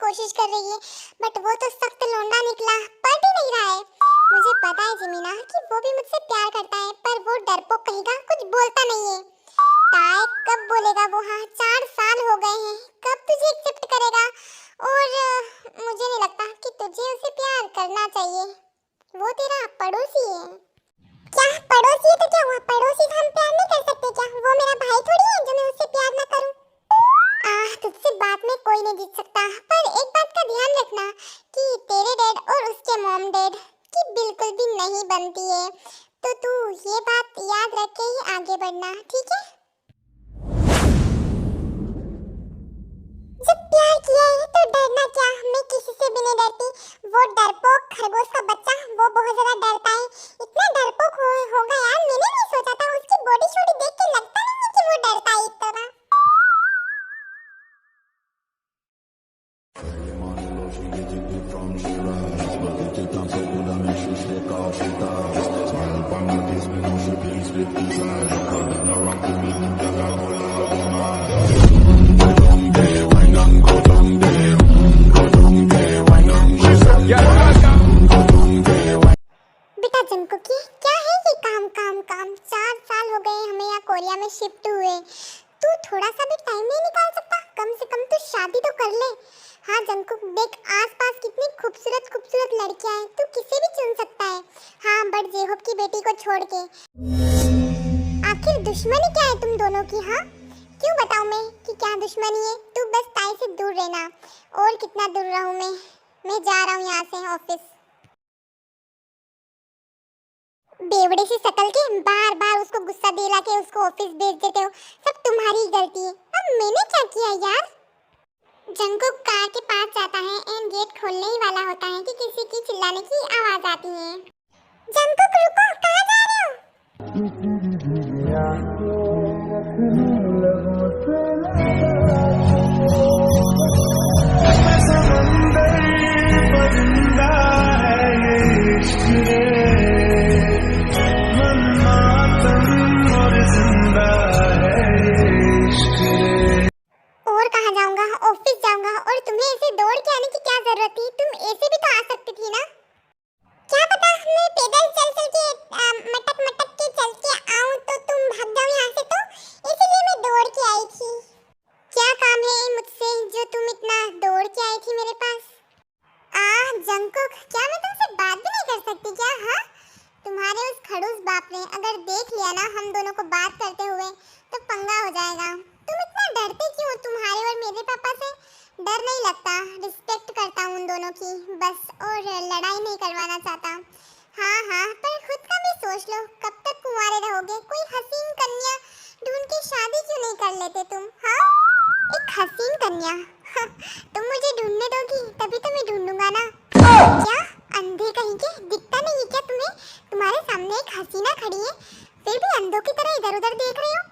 कोशिश कर रही है, बट वो तो सख्त लौंडा निकला, पट ही नहीं रहा है। मुझे पता है जमीना कि वो भी मुझसे प्यार करता है, पर वो डरपोक कहेगा, कुछ बोलता नहीं है। ताए कब बोलेगा वो? हाँ, 4 साल हो गए हैं, कब तुझे एक्सेप्ट करेगा? और मुझे नहीं लगता कि तुझे उसे प्यार करना चाहिए, वो तेरा पड़ोसी है। क्या पड़ोसी है तो क्या हुआ? पड़ोसी से हम प्यार नहीं कर सकते क्या? वो मेरा भाई थोड़ी है जो मैं उससे प्यार ना करूं। तुझसे बात में कोई नहीं जीत सकता, पर एक बात का ध्यान रखना कि तेरे डैड और उसके मॉम डैड की बिल्कुल भी नहीं बनती है, तो तू ये बात याद रख के ही आगे बढ़ना, ठीक है? जब प्यार किया है तो डरना क्या? मैं किसी से भी नहीं डरती। वो डरपोक खरगोश का बच्चा, वो बहुत ज्यादा डरता है। इतना डरपोक होगा यार, मैंने नहीं सोचा था। उसकी बॉडी शॉडी देख के लगता नहीं है कि वो डरता है इतना। बेटा जंकुकी, क्या है ये काम काम काम? 4 साल हो गए हमें यहाँ कोरिया में शिफ्ट हुए। तू थोड़ा सा भी टाइम नहीं निकाल सकता? कम से कम तू शादी तो कर ले। हाँ जंकुक, देख आसपास कितनी खूबसूरत खूबसूरत लड़कियां हैं, तू किसे भी चुन सकता है। हाँ, बट जेहोब की बेटी को छोड़ के। आखिर दुश्मनी क्या है तुम दोनों की? हाँ, क्यों बताऊं मैं कि क्या दुश्मनी है? तू बस ताई से दूर रहना। और कितना दूर रहूं मैं जा रहा हूँ यहाँ से ऑफिस। बेवड़े से शकल के बार बार उसको गुस्सा दिला के उसको ऑफिस भेज देते हो, सब तुम्हारी ही गलती है। अब मैंने क्या किया यार? जंकुक कार के पास जाता है एंड गेट खोलने ही वाला होता है कि किसी की चिल्लाने की आवाज आती है। जंकुक रुको, कहाँ जा रहे हो? और कहाँ जाऊंगा? ऑफिस जाऊंगा। और तुम्हें ऐसे दौड़ के आने की क्या जरूरत थी? तुम ऐसे भी तो आ सकती थी ना। क्या पता मैं पैदल चल चल के मटक मटक के चल के आऊं तो तुम भाग जाओ यहाँ से, तो इसीलिए मैं दौड़ के आई थी। क्या काम है मुझसे जो तुम इतना दौड़ के आई थी मेरे पास? जंकुक, क्या मैं तुमसे बात भी नहीं कर सकती क्या? हाँ, तुम्हारे उस खड़ूस बाप ने अगर देख लिया ना हम दोनों को बात करते हुए तो पंगा हो जाएगा। तुम इतना डरते क्यों? तुम्हारे और मेरे पापा से डर नहीं लगता, रिस्पेक्ट करता हूँ उन दोनों की बस, और लड़ाई नहीं करवाना चाहता। हाँ हाँ, पर खुद का भी सोच लो, कब तक कुंवारे रहोगे? कोई हसीन कन्या ढूंढ के शादी क्यों नहीं कर लेते तुम? हाँ, एक हसीन कन्या तुम मुझे ढूंढने दोगी तभी तो मैं ढूंढूंगा ना। क्या अंधे कहीं के, दिखता नहीं है क्या तुम्हें? तुम्हारे सामने एक हसीना खड़ी है, फिर भी अंधों की तरह इधर उधर देख रहे हो।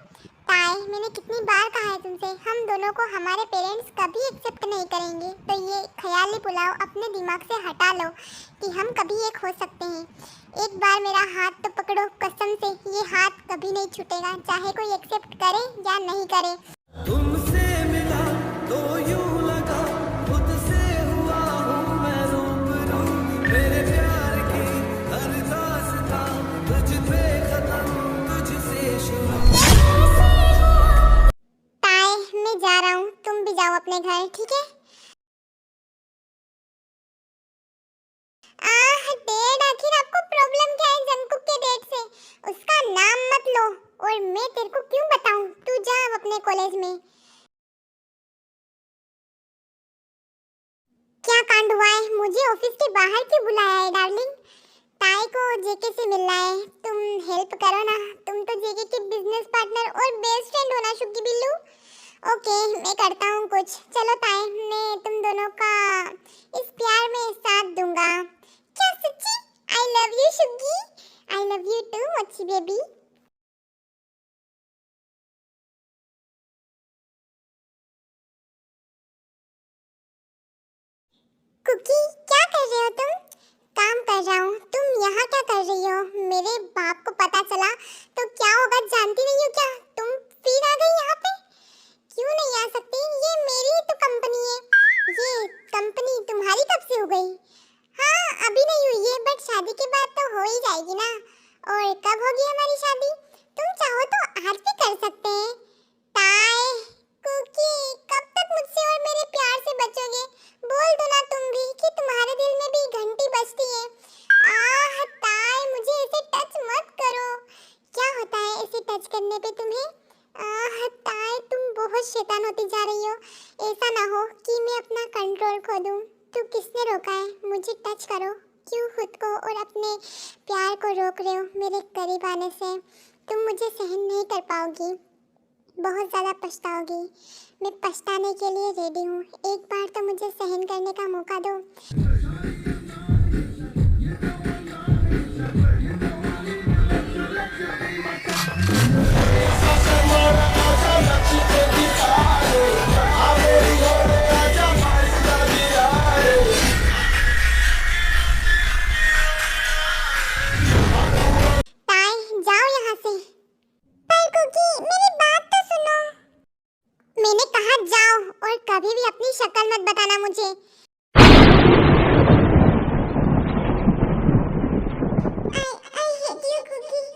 ताए, मैंने कितनी बार कहा है तुमसे, हम दोनों को हमारे पेरेंट्स कभी एक्सेप्ट नहीं करेंगे, तो ये ख्याली पुलाव अपने दिमाग से हटा लो कि हम कभी एक हो सकते हैं। एक बार मेरा हाथ तो पकड़ो, कसम से ये हाथ कभी नहीं छूटेगा, चाहे कोई एक्सेप्ट करे या नहीं करे। तुमसे मिला तो यूं लगा खुद से हुआ हूँ मैं रूबरू, मेरे प्यार की हर दास्तां तुझ पे खत्म तुझसे शुरू। ताए, मैं जा रहा हूँ, तुम भी जाओ अपने घर, ठीक है? डेड, आखिर आपको प्रॉब्लम क्या है जंकुक के डेड से? उसका नाम मत लो, और मैं तेरे को क्यों बताऊं? तू जा अपने कॉलेज में। क्या कांड हुआ है? मुझे ऑफिस के बाहर क्यों बुलाया है डार्लिंग? ताई को जेके से मिलना है, तुम हेल्प करो ना। तुम तो जेके के बिजनेस पार्टनर और बेस्ट फ्रेंड हो ना शुक्की बिल्लू। ओके, मैं करता हूँ कुछ। चलो ताई, मैं तुम दोनों का इस प्यार में साथ दूंगा। क्या सच्ची? आई लव यू शुक्की। I love you too Mochi baby. Kookie, क्या कर रहे हो तुम? काम कर रहा हूँ। तुम यहाँ क्या कर रही हो? मेरे बाप को पता चला तो क्या होगा जानती नहीं हो क्या? तुम फिर आ गई यहाँ पे? क्यों नहीं आ सकती? ये मेरी तो कंपनी है। ये कंपनी शैतान होती जा रही हो। ऐसा ना हो कि मैं अपना कंट्रोल खो दूं। तू किसने रोका है? मुझे टच करो। क्यों खुद को और अपने प्यार को रोक रहे हो मेरे करीब आने से? तुम मुझे सहन नहीं कर पाओगी, बहुत ज़्यादा पछताओगी। मैं पछताने के लिए रेडी हूँ। एक बार तो मुझे सहन करने का मौका दो। ताई जाओ यहाँ से। पर कुकी मेरी बात तो सुनो। मैंने कहा जाओ और कभी भी अपनी शक्ल मत बताना मुझे। I hate you, Cookie.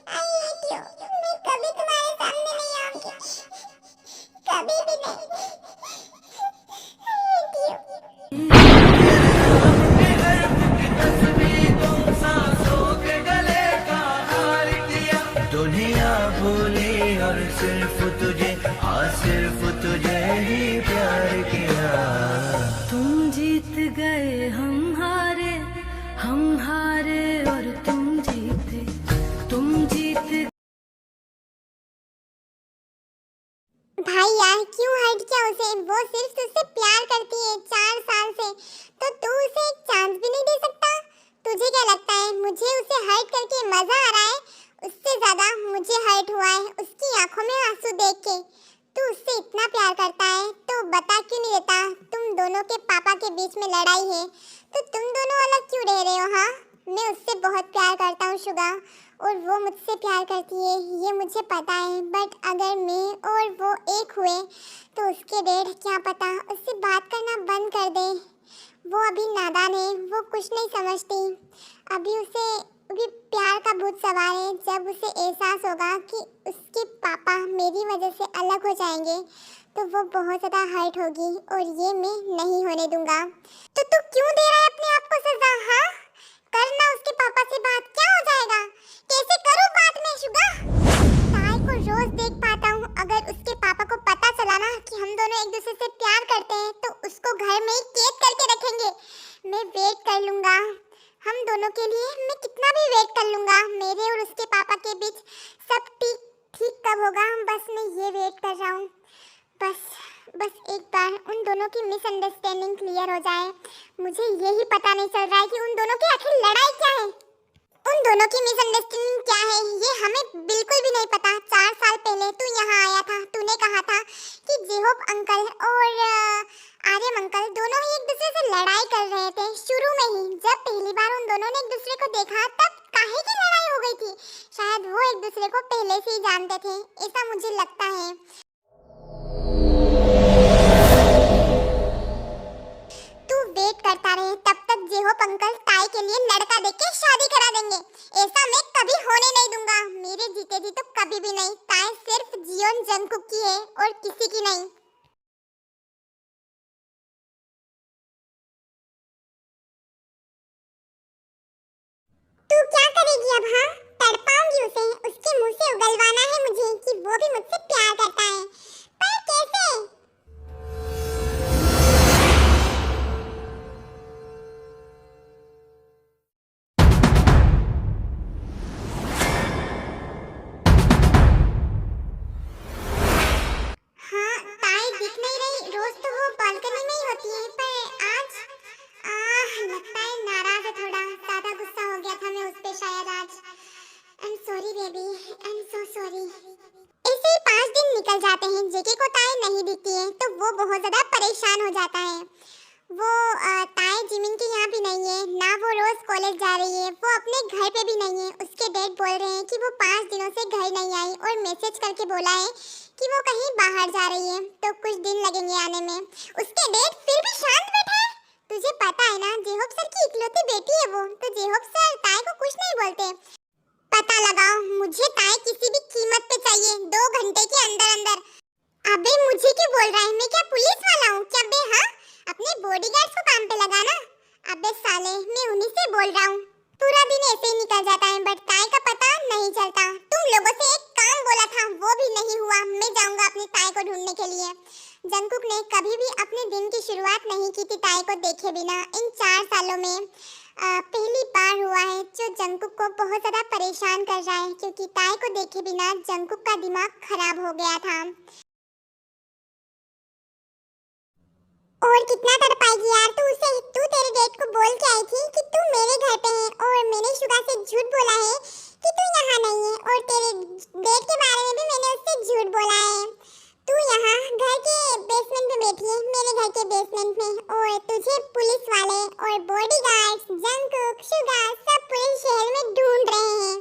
I hate you. मैं कभी तुम्हारे सामने नहीं आऊंगी, कभी भी नहीं। I hate you. दुनिया भूली और सिर्फ तुझे, हाँ सिर्फ तुझे ही प्यार किया। तुम जीत गए हम हारे और तुम जीते, तुम जीत। भाई यार क्यों हर्ट किया उसे? वो सिर्फ तुझसे प्यार करती है 4 साल से, तो तू उसे एक चांस भी नहीं दे सकता? तुझे क्या लगता है मुझे उसे हर्ट करके मजा आ रहा है? उससे ज्यादा मुझे हर्ट हुआ है उसकी आंखों में आंसू देख के। तू उससे इतना प्यार करता है तो बता क्यों नहीं देता? तुम दोनों के पापा के बीच में लड़ाई है तो तुम दोनों अलग क्यों रह रहे हो? हाँ, मैं उससे बहुत प्यार करता हूँ शुगा, और वो मुझसे प्यार करती है, ये मुझे पता है। बट अगर मैं और वो एक हुए तो उसके डैड क्या पता उससे बात करना बंद कर दे। वो अभी नादान है, वो कुछ नहीं समझती। अभी प्यार का भूत सवार है। जब उसे एहसास होगा कि उसके पापा मेरी वजह से अलग हो जाएंगे तो वो बहुत ज़्यादा हर्ट होगी, और ये मैं नहीं होने दूंगा। तो तू क्यों दे रहा है अपने आप को सजा? हाँ, करना उसके पापा से बात, क्या हो जाएगा? कैसे करूं बात में शुगा? ताई को रोज देख पाता हूँ। अगर उसके पापा को पता चला ना कि हम दोनों एक दूसरे से प्यार करते हैं तो उसको घर में ही कैद करके रखेंगे। मैं वेट कर लूंगा, हम दोनों के लिए मैं कितना भी वेट कर लूंगा। मेरे और उसके पापा के बीच सब ठीक कब होगा? बस मैं ये वेट कर रहा हूँ। बस एक बार उन दोनों की मिसअंडरस्टैंडिंग क्लियर हो जाए। मुझे यही पता नहीं चल रहा है कि उन दोनों की आखिर लड़ाई क्या है। उन दोनों की मिसअंडरस्टैंडिंग क्या है ये हमें बिल्कुल भी नहीं पता। 4 साल पहले तू यहाँ आया था, तूने कहा था कि जेहोप अंकल और आर्यम अंकल दोनों ही एक दूसरे से लड़ाई कर रहे थे। शुरू में ही जब पहली बार उन दोनों ने एक दूसरे को देखा तब काहे की लड़ाई हो गई थी? शायद वो एक दूसरे को पहले से ही जानते थे, ऐसा मुझे लगता है। तू वेट करता रहे, तब तक जेहोप अंकल ताई के लिए लड़का देख के शादी करा देंगे। ऐसा मैं कभी होने नहीं दूंगा, मेरे जीते जी तो कभी भी नहीं। ताई सिर्फ जियोन जंगकुक की है और किसी की नहीं। तू क्या करेगी अब? हाँ, तड़पाऊंगी उसे, उसके मुंह से उगलवाना है मुझे कि वो भी मुझसे प्यार करता है। पर कैसे? हाँ, ताई दिख नहीं रही। रोज तो वो बालकनी में ही होती है, पर आज लगता है नाराज है थोड़ा। ज्यादा गुस्सा हो गया था मैं उस पे शायद आज। I am sorry baby, I am so sorry. ऐसे ही 5 दिन निकल जाते हैं। जेके को ताई नहीं दिखती है तो वो बहुत ज्यादा परेशान हो जाता है। वो ताई जिमिन के यहाँ भी नहीं है ना, वो रोज कॉलेज जा रही है, वो अपने घर पे भी नहीं है। उसके डैड बोल रहे हैं कि वो 5 दिनों से घर नहीं आई और मैसेज करके बोला है कि वो कहीं बाहर जा रही है तो कुछ दिन लगेंगे आने में। उसके डैड फिर भी शांत बैठा है। तुझे पता है ना जेहोप सर की इकलौती बेटी है वो, तो जेहोप सर ताई को कुछ नहीं बोलते। पता लगाओ, मुझे ताई किसी भी कीमत पे चाहिए, 2 घंटे के अंदर अंदर। अबे मुझे क्यों बोल रहा है? मैं क्या पुलिस वाला हूँ क्या बे? हाँ, अपने बॉडीगार्ड्स को काम पे लगा ना। अबे साले, मैं उन्हीं से बोल रहा हूँ। पूरा दिन ऐसे ही निकल जाता है, बट ताई का पता नहीं चलता। तुम लोगों से एक काम बोला था, वो भी नहीं हुआ। मैं जाऊंगा अपनी ताई को ढूंढने के लिए। जंगकुक ने कभी भी अपने दिन की शुरुआत नहीं की थी ताई को देखे बिना। इन 4 सालों में पहली बार हुआ है जो जंगकुक को बहुत ज़्यादा परेशान कर रहा है, क्योंकि ताई को देखे बिना जंगकुक का दिमाग खराब हो गया था। और कितना तड़पाएगी यार तू तेरे डेट को बोल के आई थी कि तू मेरे घर पे है, और मैंने शुगा से झूठ बोला है कि तू यहाँ नहीं है, और तेरे डेट के बारे में भी मैंने उससे झूठ बोला है। तू यहाँ घर के बेसमेंट में बैठी है, मेरे घर के बेसमेंट में, और तुझे पुलिस वाले और बॉडीगार्ड्स, जंगकुक, शुगा सब पूरे शहर में ढूंढ रहे हैं।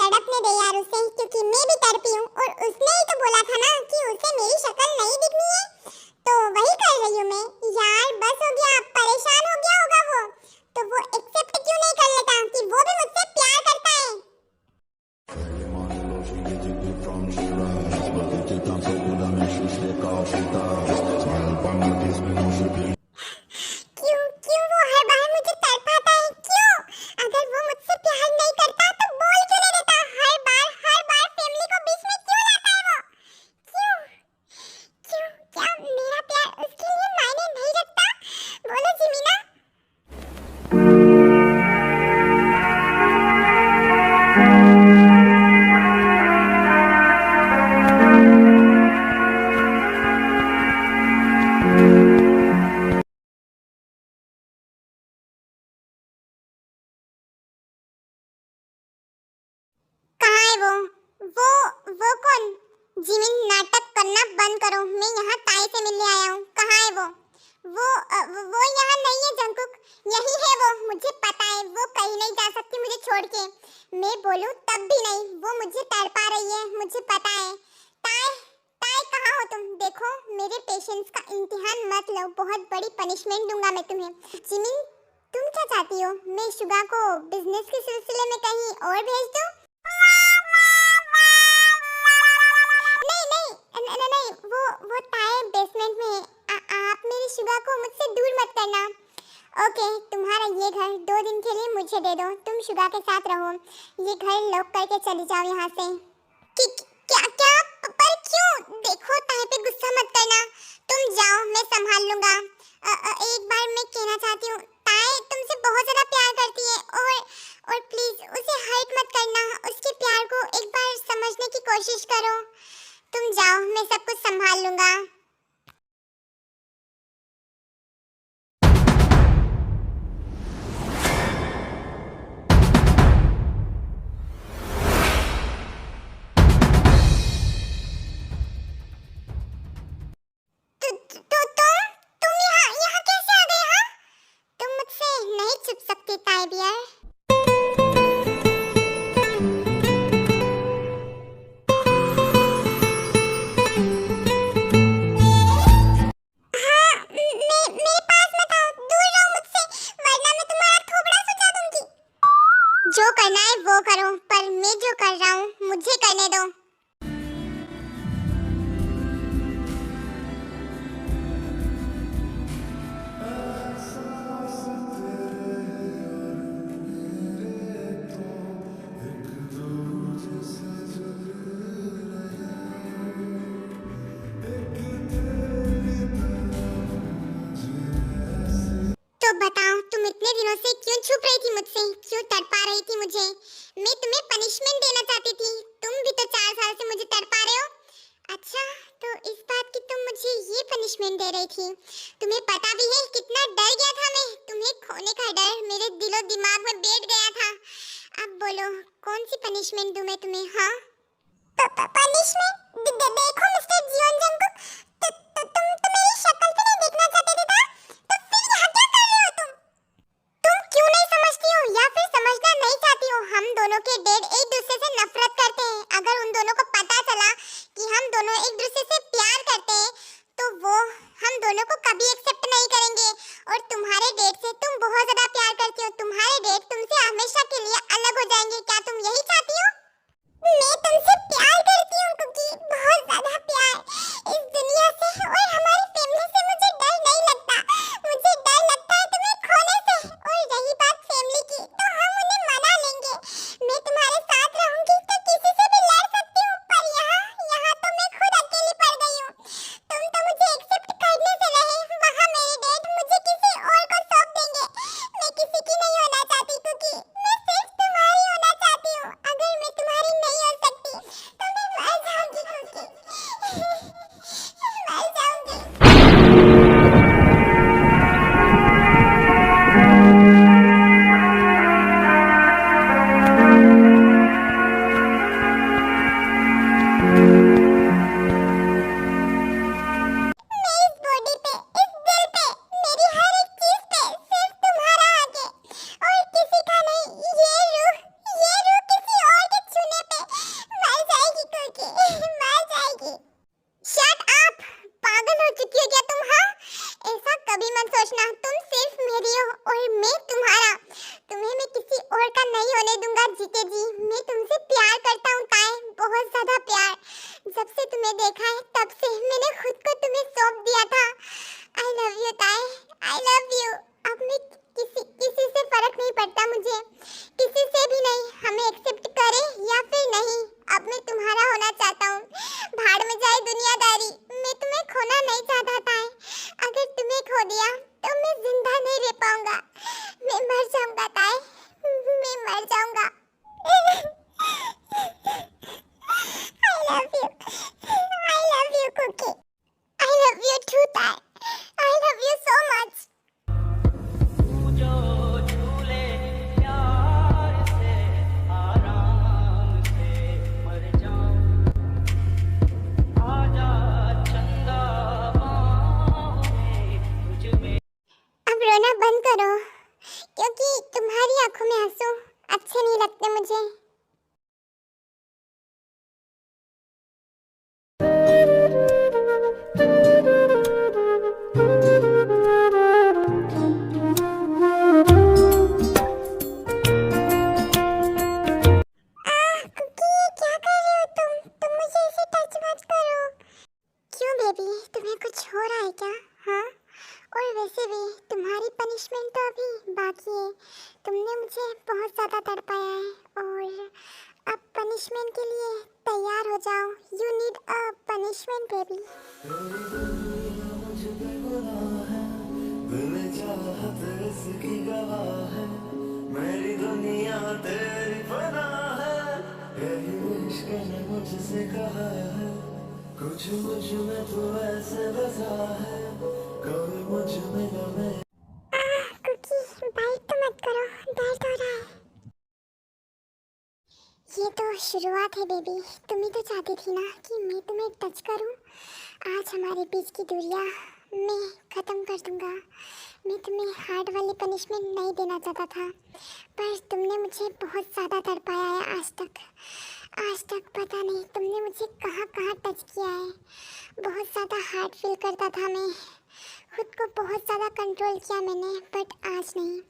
तड़पने दे यार उसे, क्योंकि मैं भी तड़पी हूँ, और उसने ही तो बोला था ना कि उसे मेरी शक्ल नहीं दिखनी है, तो वही कर रही हूँ मैं। यार बस हो गया, परेशान हो गया होगा वो, तो वो एक्सेप्ट क्यों नहीं कर लेता कि वो भी मुझसे प्यार करता है। क्यों वो हर बार मुझे तड़पाता है, क्यों? अगर वो मुझसे प्यार नहीं करता तो बोल क्यों नहीं देता? हर बार फैमिली को बीच में क्यों लाता है वो? क्यों क्या मेरा प्यार उसके लिए मायने नहीं रखता? बोलो जिमीना। कहाँ है वो कौन? जिमिन नाटक करना बंद करो, मैं यहाँ ताई से मिलने आया हूँ। कहाँ है वो यहाँ नहीं है जंगकुक, यही है वो, मुझे पता है। वो कहीं नहीं जा सकती मुझे छोड़ के, मैं बोलूँ तब भी नहीं। वो मुझे तड़पा रही है, मुझे पता है। ताई कहाँ हो तुम? देखो मेरे पेशेंस का इम्तिहान मत लो, बहुत बड़ी पनिशमेंट दूंगा मैं तुम्हें। जिमिन तुम क्या चाहती हो? मैं शुगा को बिजनेस के सिलसिले में कहीं और भेज दूँ? नहीं, वो ताई बेसमेंट में है। आप मेरी शुगा को मुझसे दूर मत करना। ओके, तुम्हारा ये घर 2 दिन के लिए मुझे दे दो, तुम शुगा के साथ रहो। ये घर लॉक करके चली जाओ यहाँ से। क्या पर क्यों? देखो ताई पे गुस्सा मत करना, तुम जाओ, मैं संभाल लूंगा। एक बार मैं कहना चाहती हूँ, ताई तुमसे बहुत ज़्यादा प्यार करती है, और प्लीज उसे हर्ट मत करना। उसके प्यार को एक बार समझने की कोशिश करो। तुम जाओ, मैं सब कुछ संभाल लूंगा। तुम यहाँ कैसे आ गए? हाँ, तुम मुझसे नहीं छुप सकती ताई बियर। जो करना है वो करो, पर मैं जो कर रहा हूँ मुझे करने दो। तो बताओ तुम इतने दिनों से क्यों छुप रही थी मुझसे, क्यों तड़पा रही थी मुझे? मैं तुम्हें पनिशमेंट देना चाहती थी, तुम भी तो 4 साल से मुझे तड़पा रहे हो। अच्छा, तो इस बात की तुम मुझे ये पनिशमेंट दे रही थी? तुम्हें पता भी है कितना डर गया था मैं, तुम्हें खोने का डर मेरे दिलो दिमाग में बैठ गया था। अब बोलो कौन सी पनिशमेंट दूं मैं तुम्हें? हाँ, पनिशमेंट? देखो मिस्टर जियोन जंगकुक, तुम मेरी शक्ल से नहीं देखना चाहते थे ना? तो फिर यहाँ क्या कर रहे हो तुम क्यों नहीं समझती हो, या फिर समझना नहीं चाहती हो? हम दोनों के डैड एक दूसरे से नफरत करते हैं। अगर उन दोनों को पता चला कि हम दोनों एक दूसरे से प्यार करते हैं, तो वो हम दोनों को कभी एक्सेप्ट नहीं करेंगे। और तुम्हारे डैड से तुम बहुत ज्यादा प्यार करती हो, तुम्हारे डैड तुमसे हमेशा के लिए अलग हो जाएंगे। क्या तुम यही चाहती हो? मैं तुमसे प्यार करती हूँ कुकी, बहुत ज्यादा प्यार। इस शट अप! पागल हो चुकी हो क्या तुम? हाँ, ऐसा कभी मत सोचना। तुम सिर्फ मेरी हो और मैं तुम्हारा। तुम्हें मैं किसी और का नहीं होने दूंगा जीते जी। मैं तुमसे प्यार करता हूँ ताए, बहुत ज्यादा प्यार। जब से तुम्हें देखा है तब से मैंने खुद को तुम्हें सौंप दिया था। आई लव यू ताए, आई लव यू। अब मैं किसी से फर्क नहीं पड़ता मुझे, किसी से भी नहीं। हमें एक्सेप्ट करे या फिर नहीं, अब मैं तुम्हारा होना चाहता हूँ। भाड़ में जाए दुनियादारी, मैं तुम्हें खोना नहीं चाहता था। अगर तुम्हें खो दिया तो मैं जिंदा नहीं रह पाऊंगा। मैं मर जाऊंगा ताए, मैं मर जाऊंगा। I love you cookie. I love you too ताए। I love you so much। जो झूले प्यार से आराम से मर जाऊं, आजा चंदा बाहों में तुझ में। अब रोना बंद करो, क्योंकि तुम्हारी आंखों में आंसू अच्छे नहीं लगते मुझे। कुकी, क्या कर रहे हो तुम? मुझे ऐसे टच मत करो। क्यों बेबी, तुम्हें कुछ हो रहा है क्या? हाँ, और वैसे भी तुम्हारी पनिशमेंट तो अभी बाकी है। तुमने मुझे बहुत ज़्यादा तड़पाया है और अब पनिशमेंट के लिए तैयार हो जाओ। You need a punishment baby. मुझ पे गुनाह है, दिल चाहत इसकी गवाह है, मेरी दुनिया तेरी पनाह है, यही इश्क ने मुझसे कहा है, कुछ मुझ में तो ऐसे बसा है, कोई मुझ में न मैं। कुकी, बाइट तो मत करो, दर्द हो रहा है। ये तो शुरुआत है बेबी। तुम ही तो चाहती थी ना कि मैं तुम्हें टच करूं। आज हमारे बीच की दूरियां मैं ख़त्म कर दूंगा। मैं तुम्हें हार्ड वाली पनिशमेंट नहीं देना चाहता था, पर तुमने मुझे बहुत ज़्यादा तड़पाया है आज तक पता नहीं तुमने मुझे कहाँ कहाँ टच किया है। बहुत ज़्यादा हार्ड फील करता था मैं, खुद को बहुत ज़्यादा कंट्रोल किया मैंने, बट आज नहीं।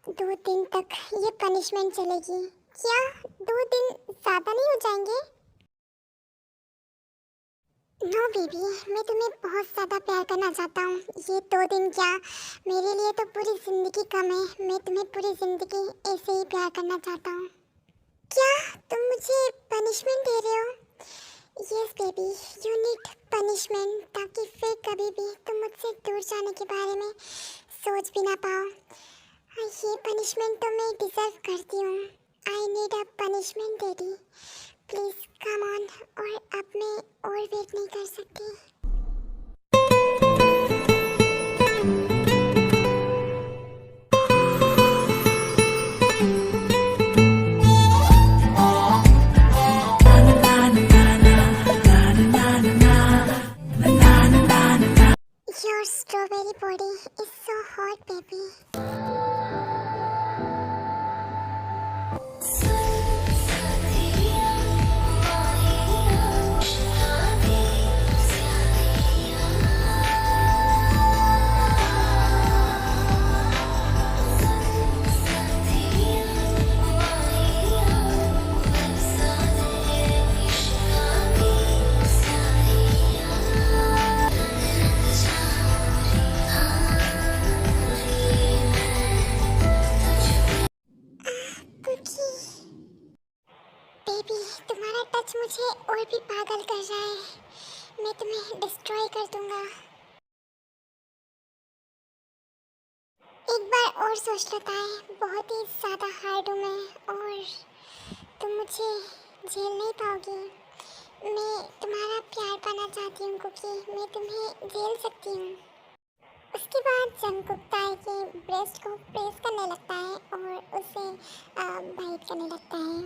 2 दिन तक ये पनिशमेंट चलेगी। क्या 2 दिन ज़्यादा नहीं हो जाएंगे? नो बेबी, मैं तुम्हें बहुत ज़्यादा प्यार करना चाहता हूँ। ये 2 दिन क्या, मेरे लिए तो पूरी ज़िंदगी कम है। मैं तुम्हें पूरी ज़िंदगी ऐसे ही प्यार करना चाहता हूँ। क्या तुम मुझे पनिशमेंट दे रहे हो? Yes baby, you need punishment, ताकि फिर कभी भी तुम मुझसे दूर जाने के बारे में सोच भी ना पाओ। ये पनिशमेंट तो मैं डिज़र्व करती हूँ। I need a punishment daddy, please come on. और अब मैं और वेट नहीं कर सकती। Your strawberry body is so hot, baby. Baby, तुम्हारा टच मुझे और भी पागल कर रहा है। मैं तुम्हें डिस्ट्रॉय कर दूंगा। एक बार और सोच लेता है, बहुत ही ज़्यादा हार्ड हूँ मैं और तुम मुझे झेल नहीं पाओगी। मैं तुम्हारा प्यार पाना चाहती हूँ क्योंकि मैं तुम्हें झेल सकती हूँ। उसके बाद जंगकुक ताए के ब्रेस्ट को प्रेस करने लगता है और उसे बाइट करने लगता है।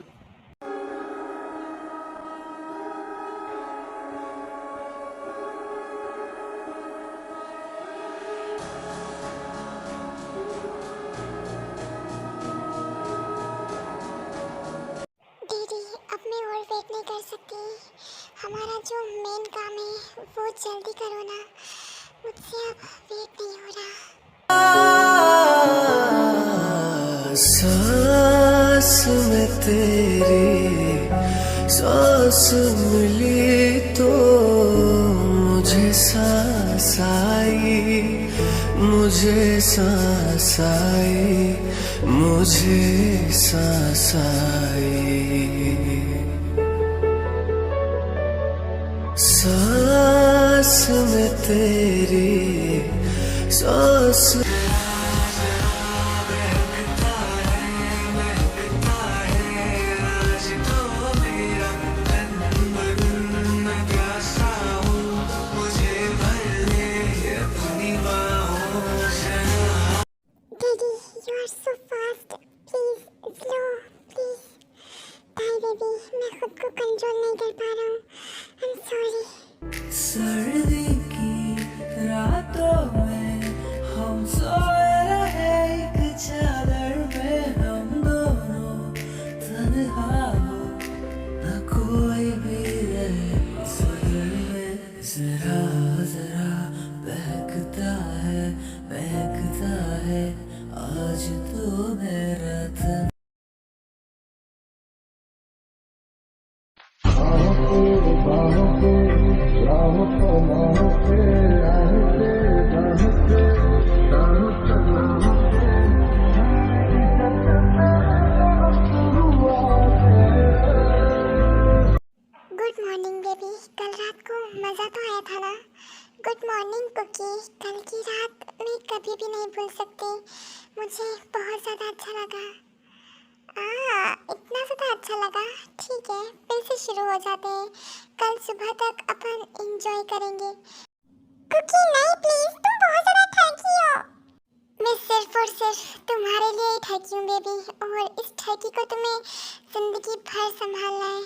दीदी, अब मैं और वेट नहीं कर सकती। हमारा जो मेन काम है जल्दी करो ना, मुझसे अब वेट नहीं हो रहा। सांस में तेरी सांस मिली तो मुझे सांस आई, मुझे सांस आई, मुझे सांस आई। सांस में तेरी सांस Daddy, you are so fast. Please, slow, please. Bye, baby. मैं खुद को कंट्रोल नहीं कर पा रहा हूँ। I'm sorry. सर्दी की रातों में हम सोए रहे एक चादर में, हम दोनों तन्हा हो न कोई भी रहे इस घर में। जरा जरा बहकता है आज तो मेरा तन। Good morning baby. कल रात को मज़ा तो आया था ना? Good morning cookie. कल की रात मैं कभी भी नहीं भूल सकती, मुझे बहुत ज़्यादा अच्छा लगा। इतना ज़्यादा अच्छा लगा। ठीक है, फिर से शुरू हो जाते हैं। कल सुबह तक अपन एंजॉय करेंगे। कुकी नहीं, प्लीज़, तुम बहुत ज़्यादा ठगी हो। मैं सिर्फ और सिर्फ तुम्हारे लिए ही ठगी हूँ बेबी, और इस ठगी को तुम्हें ज़िंदगी भर संभालना है।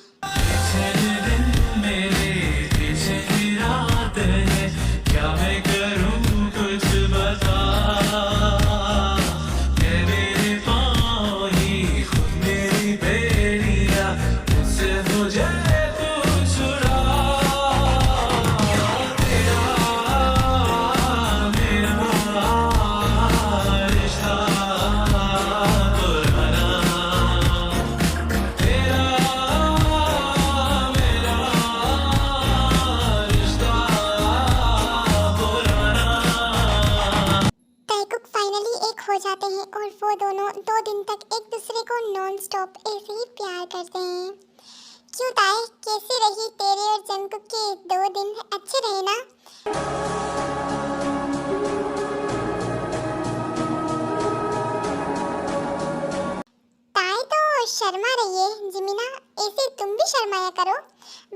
क्या मैं करूं कुछ बता, मेरे पाँव ही खुद मेरी बेड़िया, मुझसे हो जाए तू छुड़ा। तेरा मेरा रिश्ता पुराना, तेरा मेरा रिश्ता पुराना। ताइकुक फाइनली एक हो जाते हैं और वो दोनों 2 दिन तक एक दूसरे को नॉन स्टॉप ऐसे ही प्यार करते हैं। क्यों ताई, कैसी रही तेरे और जंगकुक के 2 दिन? अच्छे रहे ना? ताई तो शर्मा रही है जिमिना, ऐसे तुम भी शर्माया करो।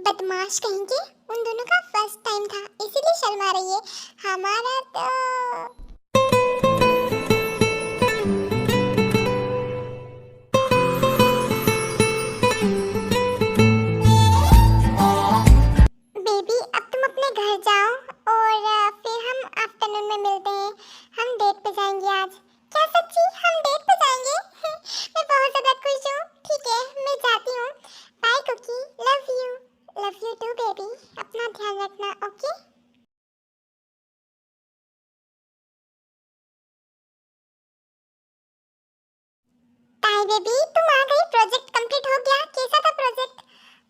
बदमाश कहेंगे, उन दोनों का फर्स्ट टाइम था इसीलिए शर्मा रही है। हमारा तो बेबी, अब तुम अपने घर जाओ और फिर हम आफ्टरनून में मिलते हैं। हम डेट पे जाएंगे आज। क्या सच्ची हम डेट पे जाएंगे? मैं बहुत ज़्यादा खुश हूँ। ठीक है, मैं जाती हूँ। Bye cookie, love you. Love you too baby. अपना ध्यान रखना, ओके? बाय बेबी, तुम आ गई। प्रोजेक्ट कंप्लीट हो गया। कैसा था प्रोजेक्ट?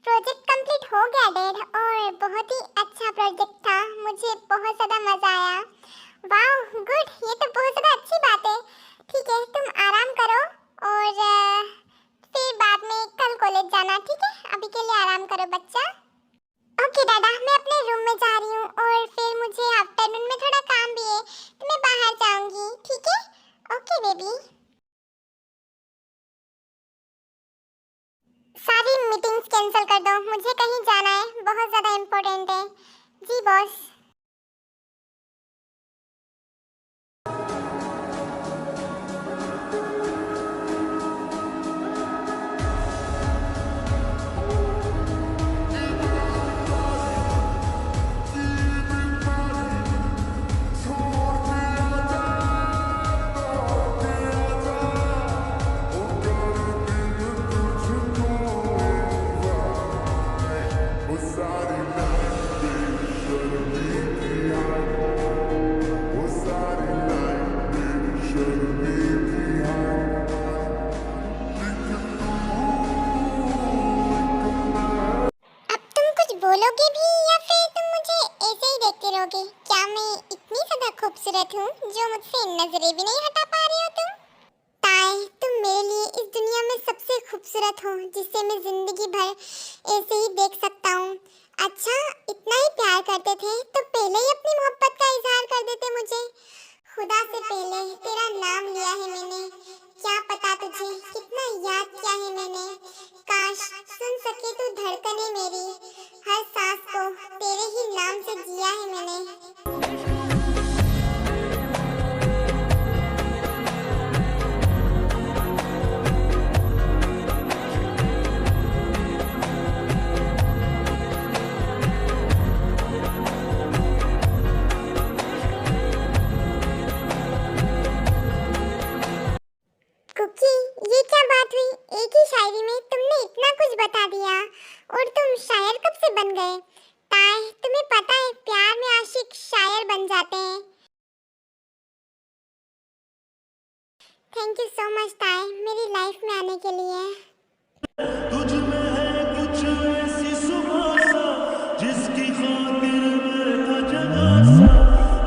प्रोजेक्ट कंप्लीट हो गया डैड, और बहुत ही अच्छा प्रोजेक्ट था। मुझे बहुत ज़्यादा मज़ा आया। वाह गुड, ये तो बहुत ज़्यादा अच्छी बात है। ठीक है, तुम आराम करो और फिर बाद में कल कॉलेज जाना। ठीक है, अभी के लिए आराम करो बच्चा। ओके दादा, मैं अपने रूम में जा रही हूँ और फिर मुझे आफ्टरनून में थोड़ा काम भी है तो मैं बाहर जाऊँगी। ठीक है? Okay baby. सारी मीटिंग्स कैंसिल कर दो, मुझे कहीं जाना है, बहुत ज़्यादा इम्पोर्टेंट है। जी boss. Saturday night, baby, should've been करोगे? क्या मैं इतनी ज्यादा खूबसूरत हूँ जो मुझसे नजरें भी नहीं हटा पा रहे हो तुम? ताए, तुम मेरे लिए इस दुनिया में सबसे खूबसूरत हो जिसे मैं जिंदगी भर ऐसे ही देख सकता हूँ। अच्छा, इतना ही प्यार करते थे तो पहले ही अपनी मोहब्बत का इजहार कर देते मुझे। खुदा से पहले तेरा नाम लिया है मैंने, क्या पता तुझे कितना याद किया है मैंने। काश सुन सके तू धड़कने मेरी, हर सांस को तेरे ही नाम से जिया है मैंने। कुकी, ये क्या बात हुई? एक ही शायरी में तुमने इतना कुछ बता दिया, और तुम शायर कब से बन गए? ताए, तुम्हें पता है प्यार में आशिक शायर बन जाते हैं। थैंक यू सो मच ताए, मेरी लाइफ में आने के लिए। तुझ में है कुछ ऐसी सुबह सा जिसकी खातिर मैं था जगा सा।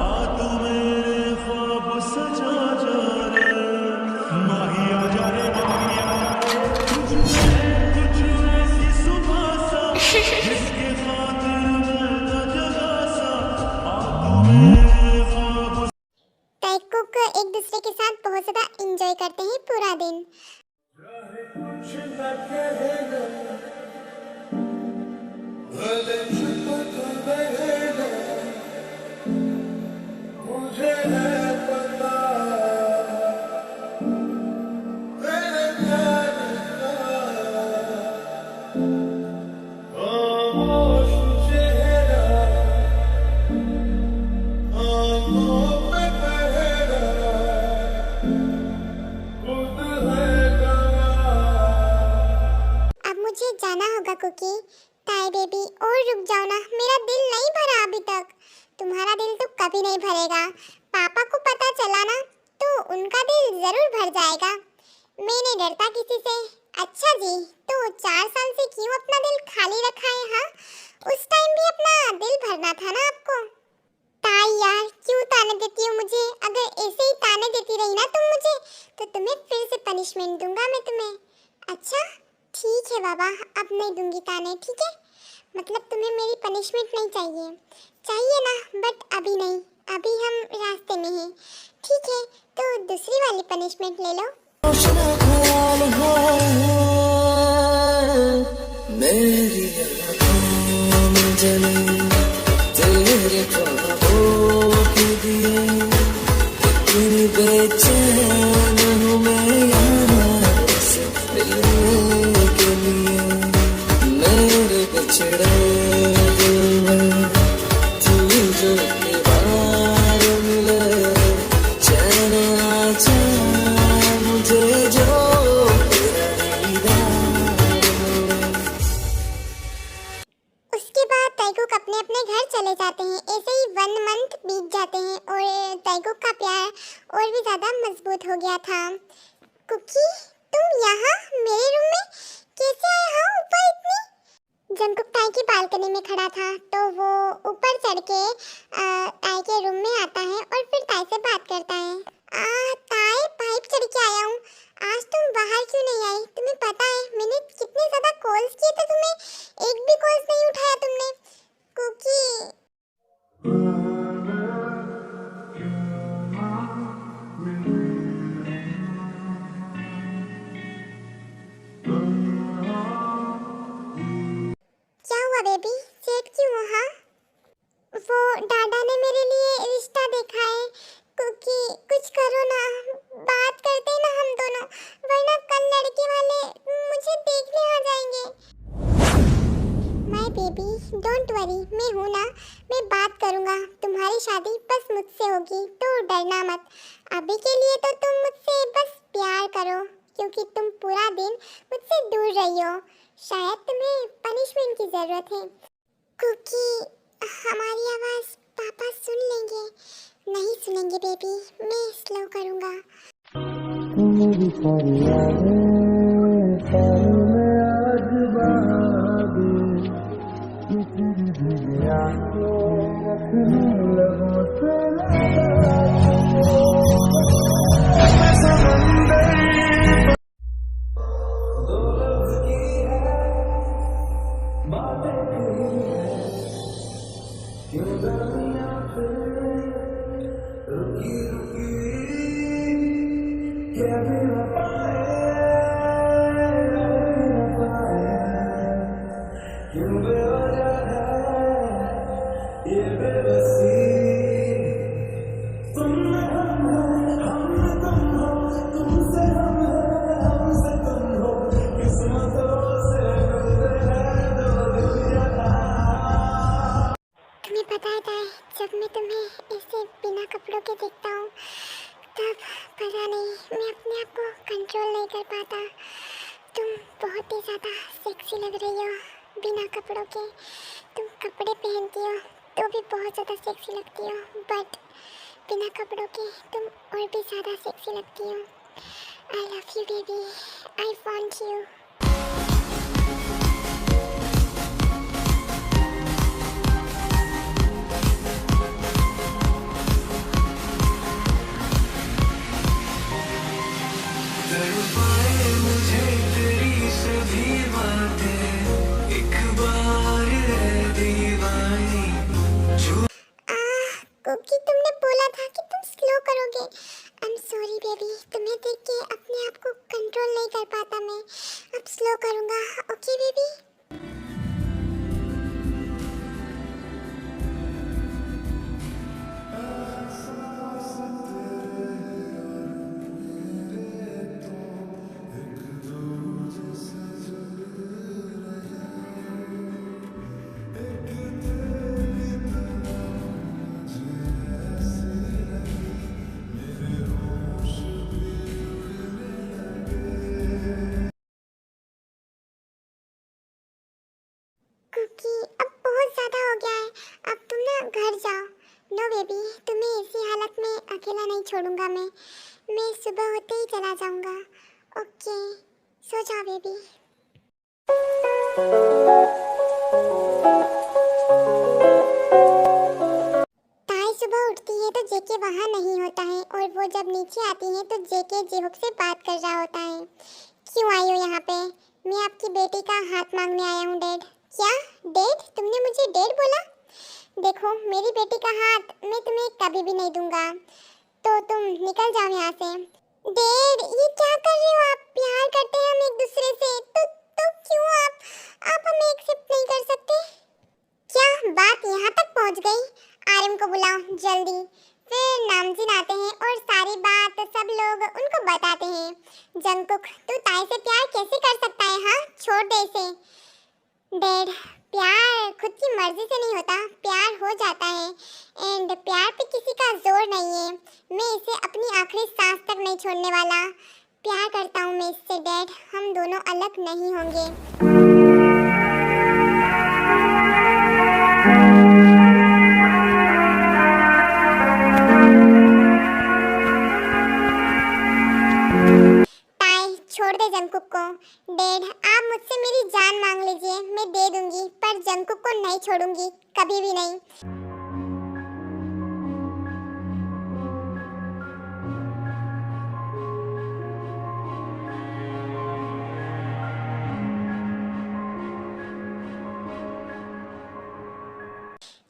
आ तू मेरे ख्वाब सजा जा रे, माहिया जा रे माहिया। तुझ में है कुछ ऐसी सुबह सा जिसकी खातिर मैं था जगा सा। आ तू मेरे ख्वाब। ताए कुक एक दूसरे के साथ बहुत ज्यादा एंजॉय करते हैं पूरा दिन। कुछ न कहना, भले चुप तो रहना, मुझे है पता तेरे प्यार का। खामोश चेहरा, आंखों पे पहरा, खुद है अब मुझे जाना होगा कुकी। ताए बेबी, और रुक जाओ ना, मेरा दिल नहीं भरा अभी तक। तुम्हारा दिल तो कभी नहीं भरेगा। पापा को पता चला ना तो उनका दिल जरूर भर जाएगा। मैं नहीं डरता किसी से। अच्छा जी, तो 4 साल से क्यों अपना दिल खाली रखा है? हाँ, उस टाइम भी अपना दिल भरना था ना आपको। ताई यार, क्यों ताने देती हो मुझे? अगर ऐसे ही ताने देती रही ना तुम मुझे, तो तुम्हें फिर से पनिशमेंट दूंगा मैं तुम्हें। अच्छा ठीक है बाबा, अब नहीं दूंगी ताने, ठीक है? मतलब तुम्हें मेरी पनिशमेंट नहीं चाहिए? चाहिए ना, बट अभी नहीं, अभी हम रास्ते में हैं। ठीक है, तो दूसरी वाली पनिशमेंट ले लो। रोशन ख्याल है मेरी आँखों में जले तेरे ख्वाबों के दिए। इतनी बेचैन हूँ मैं यहाँ से मिलने के लिए। मेरे बिछड़े दिल में तू जो दीवार मिले, चैन आ जाए मुझे जो तेरा दीदार मिले। उसके बाद तैगुक अपने अपने घर चले जाते हैं। ऐसे ही 1 मंथ बीत जाते हैं और तैगुक का प्यार और भी ज्यादा मजबूत हो गया था। कुकी, तुम यहाँ मेरे रूम में कैसे आए? हाँ, ऊपर इतनी? जंकुक ताई की बालकनी में खड़ा था तो वो ऊपर चढ़ के ताई के रूम में आता है और फिर ताई से बात करता है। ताई, पाइप चढ़ के आया हूँ। आज तुम बाहर क्यों नहीं आई? तुम्हें पता है मैंने कितने ज्यादा कॉल्स किए थे तुम्हें, एक भी कॉल्स नहीं उठाया तुमने। कुकी, क्या हुआ बेबी? सेट क्यों हो? हाँ, वो डाडा ने मेरे लिए रिश्ता देखा है। कुकी, कुछ करो ना, बात करते हैं ना हम दोनों, वरना कल लड़के वाले मुझे देखने आ जाएंगे। माय बेबी, डोंट वरी, मैं हूँ ना, मैं बात करूँगा। तुम्हारी शादी बस मुझसे होगी, तो डरना मत। अभी के लिए तो तुम मुझसे बस प्यार करो, क्योंकि तुम पूरा दिन मुझसे दूर रही हो। शायद तुम्हें पनिशमेंट की जरूरत है। कुकी, हमारी आवाज पापा सुन लेंगे? नहीं सुनेंगे बेबी, मैं स्लो करूँगा। मेरी सारी यादें सारी में आज बहा दे, किसी भी आंखों तुम्हें पता है ताई, जब मैं तुम्हें ऐसे बिना कपड़ों के देखता हूँ तब पता नहीं मैं अपने आप को कंट्रोल नहीं कर पाता। तुम बहुत ही ज़्यादा सेक्सी लग रही हो बिना कपड़ों के। तुम कपड़े पहनती हो तो भी बहुत ज़्यादा सेक्सी लगती हो, बट बिना कपड़ों के तुम और भी ज़्यादा सेक्सी लगती हो। आई love you baby, I want you. मुझे तेरी सभी बातें एक बार दीवानी कुकी, तुमने बोला था कि तुम स्लो करोगे। आई एम सॉरी बेबी, तुम्हें देख के अपने आप को कंट्रोल नहीं कर पाता मैं। अब स्लो करूँगा, ओके बेबी? कुकी, अब बहुत ज़्यादा हो गया है, अब तुम ना घर जाओ। नो बेबी, तुम्हें इसी हालत में अकेला नहीं छोड़ूंगा मैं सुबह होते ही चला जाऊंगा। ओके, सो जाओ बेबी। ताई सुबह उठती है तो जेके वहाँ नहीं होता है, और वो जब नीचे आती है तो जेके जेहुक से बात कर रहा होता है। क्यों आई हो यहाँ पे? मैं आपकी बेटी का हाथ मांगने आया हूँ डैड। क्या डैड? तुमने मुझे डैड बोला? देखो, मेरी बेटी का हाथ मैं तुम्हें कभी भी नहीं दूंगा, तो तुम निकल जाओ यहाँ से। डैड, ये क्या कर रहे हो आप? प्यार करते हैं हम एक दूसरे से, तो क्यों आप हमें एक्सेप्ट नहीं कर सकते? क्या बात यहाँ तक पहुँच गई? आर्यन को बुलाओ जल्दी। फिर नामजीन आते हैं और सारी बात सब लोग उनको बताते हैं। जंगकुक, तू ताई से प्यार कैसे कर सकता है? हाँ, छोड़ दे इसे। डैड, प्यार खुद की मर्जी से नहीं होता, प्यार हो जाता है, एंड प्यार पे किसी का जोर नहीं है। मैं इसे अपनी आखिरी सांस तक नहीं छोड़ने वाला। प्यार करता हूँ मैं इससे डैड, हम दोनों अलग नहीं होंगे। छोड़ दे जंगकुक को। डैड, आप मुझसे मेरी जान मांग लीजिए, मैं दे दूंगी, पर जंगकुक को नहीं छोड़ूंगी, कभी भी नहीं।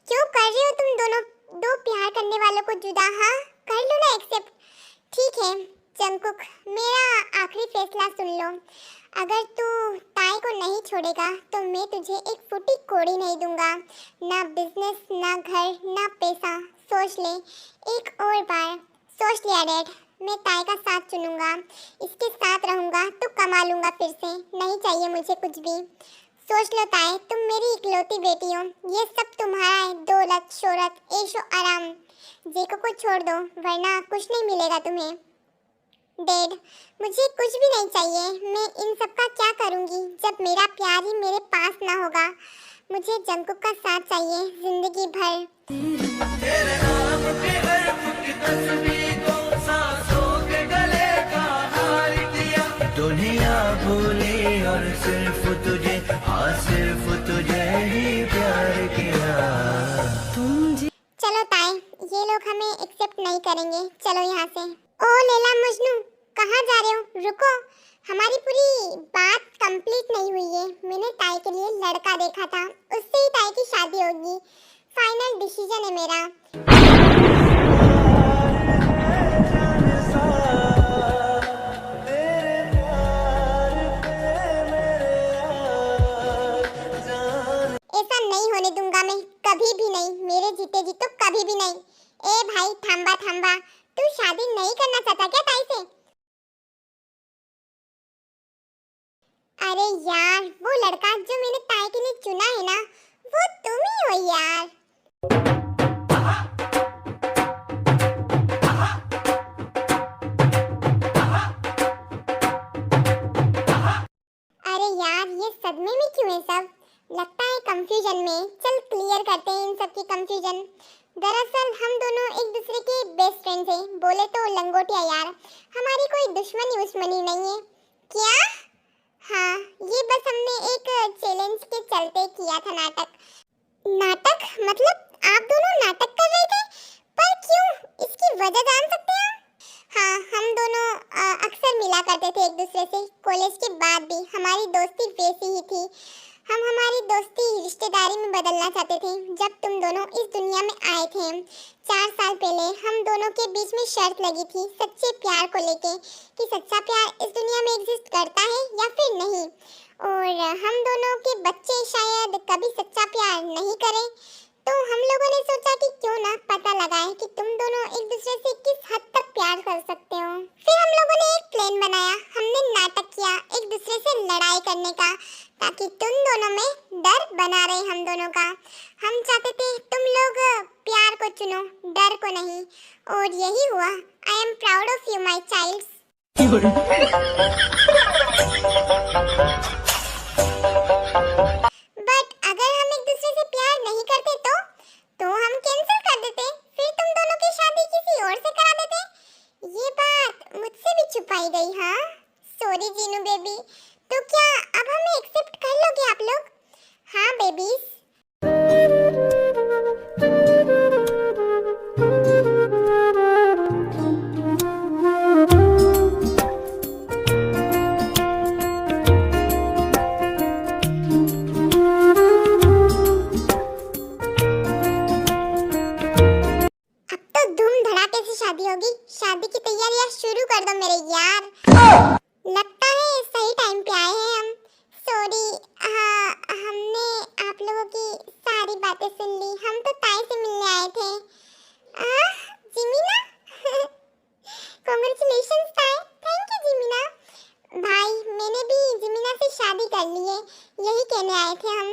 क्यों कर रहे हो तुम दोनों दो प्यार करने वालों को जुदा? हाँ, कर लो ना एक्सेप्ट। ठीक है जंगकुक, मेरा आखिरी फैसला सुन लो। अगर तू ताई को नहीं छोड़ेगा तो मैं तुझे एक फूटी कोड़ी नहीं दूंगा। ना बिजनेस, ना घर, ना पैसा। सोच ले एक और बार। सोच लिया डैड, मैं ताई का साथ चुनूंगा, इसके साथ रहूंगा तो कमा लूंगा फिर से। नहीं चाहिए मुझे कुछ भी। सोच लो ताई, तुम मेरी इकलौती बेटी हो, ये सब तुम्हारा है, दौलत, शोहरत, ऐशो आराम। जेको को छोड़ दो वरना कुछ नहीं मिलेगा तुम्हें। डैड, मुझे कुछ भी नहीं चाहिए, मैं इन सब का क्या करूँगी जब मेरा प्यार ही मेरे पास ना होगा। मुझे जंगकुक का साथ चाहिए जिंदगी भर। तेरे नाम पे अर्फ की तस्वीर को सांसों के गले का हार दिया। दुनिया भूली और सिर्फ तुझे, हाँ सिर्फ तुझे ही प्यार किया। तुम करेंगे। चलो यहाँ से। ओ लैला मजनू, कहाँ जा रहे हो? रुको, हमारी पूरी बात कंप्लीट नहीं हुई है। मैंने ताई के लिए लड़का देखा था, उससे ही ताई की शादी होगी। फाइनल डिसीजन है मेरा। ऐसा नहीं होने दूंगा मैं, कभी भी नहीं। मेरे जीते जी तो कभी भी नहीं। ए भाई थांबा थांबा, तू शादी नहीं करना चाहता क्या ताई से? अरे यार, वो लड़का जो मैंने ताई के लिए चुना है ना, वो तुम ही हो यार। अरे यार, ये सदमे में क्यों है सब? लगता है कंफ्यूजन में। चल क्लियर करते हैं इन सब की कंफ्यूजन। दरअसल हम दोनों एक दूसरे के बेस्ट फ्रेंड्स हैं। बोले तो लंगोटिया यार, हमारी कोई दुश्मनी नहीं है। क्या? हाँ, ये बस हमने एक चैलेंज के चलते किया था नाटक। नाटक? मतलब आप दोनों नाटक कर रहे थे? पर क्यों? इसकी वजह जान सकते हैं? हाँ, हम दोनों अक्सर मिला करते थे एक दूसरे से। कॉलेज के बाद भी हमारी दोस्ती वैसी ही थी। हम हमारी दोस्ती रिश्तेदारी में बदलना चाहते थे जब तुम दोनों इस दुनिया में आए थे। 4 साल पहले हम दोनों के बीच में शर्त लगी थी सच्चे प्यार को लेके, कि सच्चा प्यार इस दुनिया में एग्जिस्ट करता है या फिर नहीं। और हम दोनों के बच्चे शायद कभी सच्चा प्यार नहीं करें, तो हम लोगों ने सोचा कि क्यों ना पता लगाएं कि तुम दोनों एक दूसरे से किस हद तक प्यार कर सकते हो। फिर हम लोगों ने एक प्लान बनाया। हमने नाटक किया एक दूसरे से लड़ाई करने का, ताकि तुम दोनों में डर बना रहे हम दोनों का। हम चाहते थे तुम लोग प्यार को चुनो, डर को नहीं। और यही हुआ। I am proud of you my childs. But अगर हम एक दूसरे से प्यार नहीं करते तो हम कैंसिल कर देते, फिर तुम दोनों की शादी किसी और से करा देते। ये बात मुझसे भी छुपाई गई। हाँ सॉरी जीनू बेबी। तो क्या अब हमें एक्सेप्ट कर लोगे आप लोग? हाँ बेबीज। शादी होगी। शादी की तैयारियां शुरू कर दो मेरे यार। लगता है सही टाइम पे आए हैं हम। सॉरी, हमने आप लोगों की सारी बातें सुन ली। हम तो ताई से मिलने आए थे। जिमीना कांग्रेचुलेशंस ताई। थैंक यू जिमीना। भाई मैंने भी जिमीना से शादी कर ली है, यही कहने आए थे हम।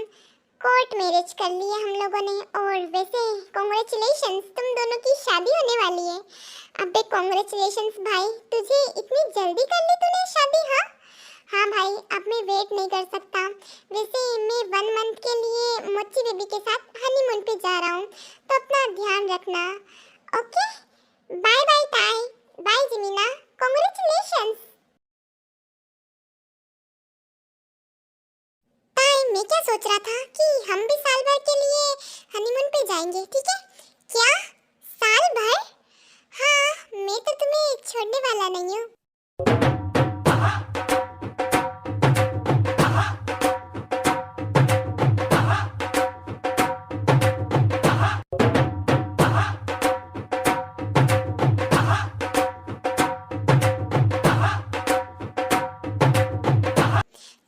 कोर्ट मैरिज कर लिया हम लोगों ने। और वैसे कांग्रेचुलेशंस, तुम दोनों की शादी होने वाली है। अबे कांग्रेचुलेशंस भाई, तुझे इतनी जल्दी कर ली तूने शादी? हाँ भाई, अब मैं वेट नहीं कर सकता। वैसे मैं 1 मंथ के लिए मोची बेबी के साथ हनीमून पे जा रहा हूँ, तो अपना ध्यान रखना। ओके, बाय बाय ताई। बाय जिमीना, कांग्रेचुलेशंस। मैं क्या सोच रहा था कि हम भी साल भर के लिए हनीमून पे जाएंगे, ठीक है? क्या साल भर? हाँ, मैं तो तुम्हें छोड़ने वाला नहीं हूँ।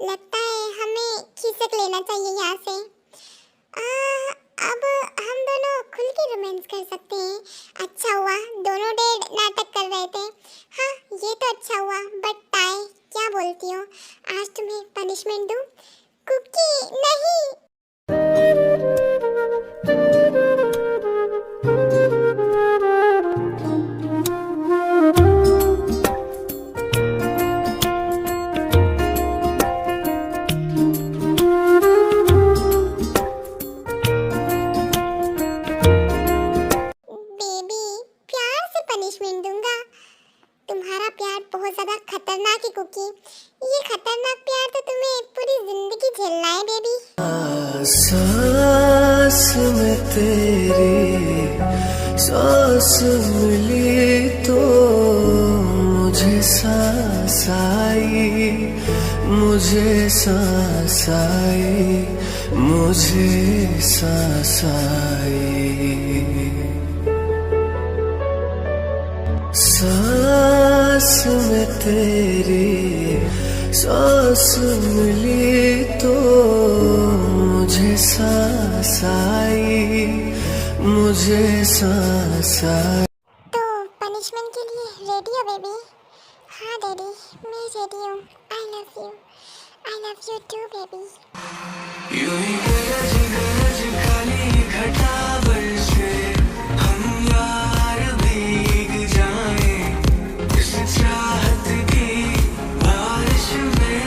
लगता है हमें खिसक लेना चाहिए यहाँ से। अब हम दोनों खुल के रोमांस कर सकते हैं। अच्छा हुआ दोनों डेढ़ नाटक कर रहे थे। हाँ ये तो अच्छा हुआ। बट ताई क्या बोलती हो, आज तुम्हें पनिशमेंट दूँ? कुकी नहीं। तुम्हारा प्यार बहुत ज्यादा खतरनाक है कुकी। ये खतरनाक प्यार तो तुम्हें पूरी जिंदगी झेलना है बेबी। सांस में तेरी सांस मिली तो मुझे सांस आई, मुझे सांस आई, मुझे सांस आई। सांस में तेरी सांस मिली तो मुझे सांस आई, मुझे सांस आई। तो पनिशमेंट के लिए रेडी हो बेबी? हाँ डैडी, मैं रेडी हूँ। I love you too baby. यूं ही गरज गरज काली घटा बरसे, हम यार भीग जाएं इस चाहत की बारिश में।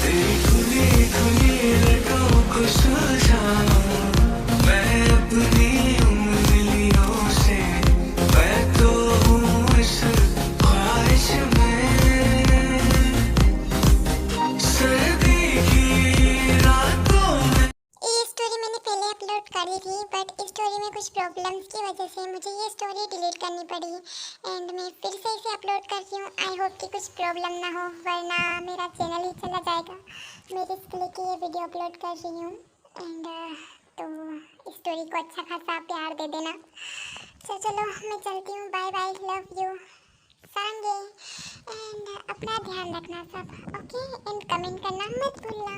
तेरी खुली खुली लटों को सुलझाऊं मैं अपनी उंगलियों से, मैं तो हूँ इस ख्वाहिश में। सर्दी की रातों में ये स्टोरी मैंने पहले अपलोड करी थी, बट इस स्टोरी में कुछ प्रॉब्लम्स की वजह से मुझे ये स्टोरी डिलीट करनी पड़ी एंड मैं फिर से इसे अपलोड करती हूँ। आई होप कि कुछ प्रॉब्लम ना हो, वरना मेरा चैनल ही चला जाएगा। मैं रिस्क लेके ये वीडियो अपलोड कर रही हूँ एंड तो इस स्टोरी को अच्छा खासा प्यार दे देना। चलो मैं चलती हूँ, बाय बाय, लव यू सांगे एंड अपना ध्यान रखना सब, ओके? एंड कमेंट करना मत भूलना।